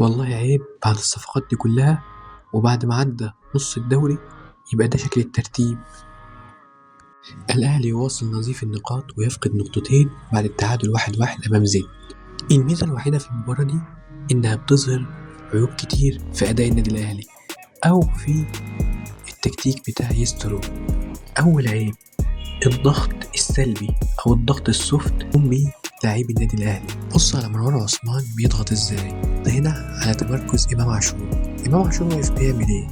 والله عيب بعد الصفقات دي كلها وبعد ما عدى نص الدوري يبقى ده شكل الترتيب. الأهلي يواصل نظيف النقاط ويفقد نقطتين بعد التعادل 1-1 أمام زد. الميزة الوحيدة في المباراة دي إنها بتظهر عيوب كتير في أداء النادي الأهلي أو في التكتيك بتاع يسترو. أول عيب الضغط السلبي أو الضغط السفت قوم بيه لاعبي النادي الأهلي. بص على مروان عثمان بيضغط ازاي. ده هنا على تمركز إمام عاشور. إمام عاشور واقف بيعمل ايه؟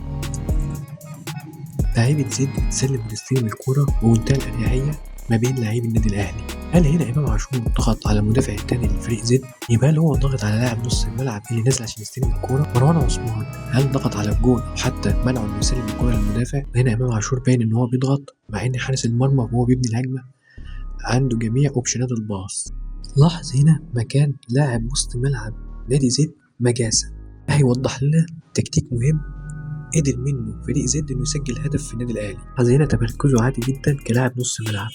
لاعيبة زد بتسلم وتستلم الكورة بمنتهى الأريحية ما بين لاعبي النادي الأهلي. هل هنا إمام عاشور ضغط على المدافع الثاني للفريق زد؟ يبقى هو ضغط على لاعب نص الملعب اللي نازل عشان يستلم الكورة؟ مروان عثمان هل ضغط على الجون أو حتى منعه إنه يسلم الكورة للمدافع؟ هنا إمام عاشور باين إن هو بيضغط مع إن حارس المرمى وهو بيبني الهجمة عنده جميع أوبشنات الباص. لاحظ هنا مكان لاعب وسط ملعب نادي زد مجاسة. هيوضح لنا تكتيك مهم قدر منه فريق زد انه يسجل هدف في النادي الاهلي. هذا هنا تمركزه عادي جدا كلاعب نص ملعب.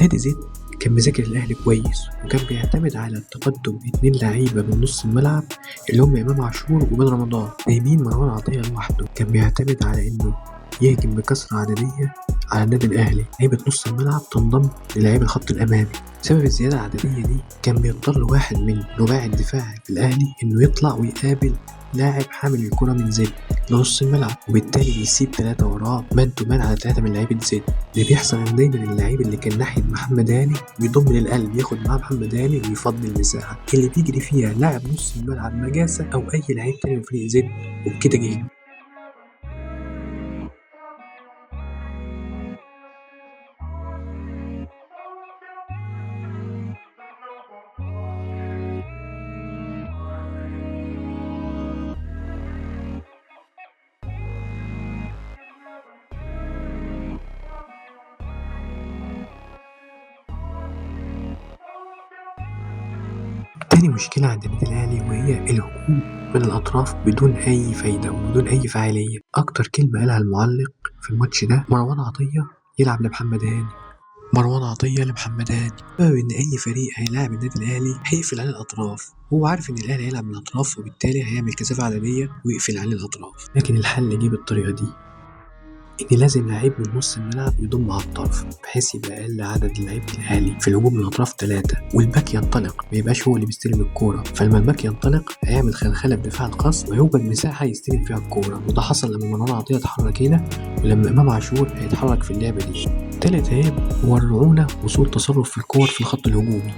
نادي زد كان مذاكر الاهلي كويس وكان بيعتمد على تقدم 2 لعيبه من نص الملعب اللي هم امام عاشور وبن رمضان. يمين مروان عطيه لوحده كان بيعتمد على انه يهجم بكثرة عددية على النادي الأهلي. لعيبة نص الملعب تنضم للاعيب الخط الأمامي. بسبب الزيادة العددية دي كان بيضطر واحد من رباعي الدفاع في الأهلي إنه يطلع ويقابل لاعب حامل الكرة من زد لنص الملعب، وبالتالي بيسيب 3 وراه مان تو مان على 3 من لعيبة زد. اللي بيحصل إن دايما اللعيب اللي كان ناحية محمد هاني بيضم للقلب ياخد معاه محمد هاني ويفضي المساحة اللي بيجري فيها لاعب نص الملعب مجاسة أو أي لعيب تاني من فريق زد، وبكده جه. تاني مشكلة عند النادي الأهلي وهي الهجوم من الأطراف بدون أي فايدة وبدون أي فاعلية. أكتر كلمة قالها المعلق في الماتش ده مروان عطية يلعب لمحمد هاني. مروان عطية لمحمد هاني بسبب إن أي فريق هيلاعب النادي الأهلي هيقفل على الأطراف. هو عارف إن الأهلي هيلعب من الأطراف وبالتالي هيعمل كثافة عددية ويقفل على الأطراف. لكن الحل جه بالطريقة دي، إن لازم لعيب من نص الملعب يضم على الطرف بحيث يبقى أقل عدد لعيبة الأهلي في الهجوم من الأطراف 3، والباك ينطلق ما يبقاش هو اللي بيستلم الكورة. فلما الباك ينطلق هيعمل خلخلة في دفاع الخصم ويوجد مساحة يستلم فيها الكورة، وده حصل لما مروان عطية اتحرك هنا ولما إمام عاشور هيتحرك في اللعبة دي. تالت عيب هو الرعونة وسوء التصرف في الكور في الخط الهجومي.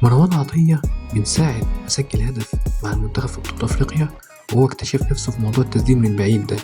مروان عطية من ساعة ما سجل هدف مع المنتخب في بطولة أفريقيا وهو اكتشف نفسه في موضوع التسديد من بعيد ده.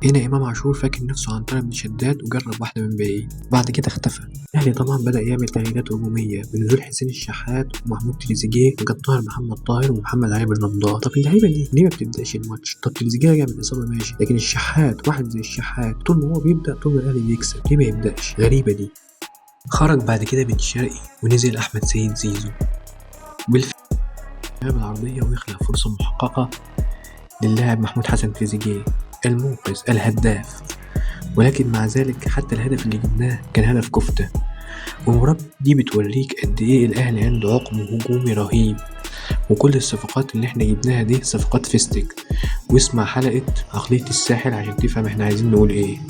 هنا إمام عاشور فاكر نفسه عنترة بن شداد وجرب واحدة من بعيد، بعد كده اختفى. الأهلي طبعا بدأ يعمل تغييرات هجومية بنزول حسين الشحات ومحمود تريزيجيه وجاب طاهر محمد طاهر ومحمد علي بن رمضان. طب اللعيبة دي ليه ما بتبدأش الماتش؟ طب تريزيجيه راجع من إصابة ماشي، لكن الشحات واحد زي الشحات طول ما هو بيبدأ طول ما الأهلي بيكسب، ليه ما يبدأش؟ غريبة دي. خرج بعد كده بن شرقي ونزل أحمد سيد زيزو بالفعل العرضية ويخلق فرصة محققة للاعب محمود حسن تريزيجيه المنقذ الهداف، ولكن مع ذلك حتى الهدف اللي جبناه كان هدف كفتة. والمباراة دي بتوريك قد ايه الاهلي عنده عقم هجومي رهيب، وكل الصفقات اللي احنا جبناها دي صفقات فيستك. واسمع حلقة عقلية الساحل عشان تفهم احنا عايزين نقول ايه.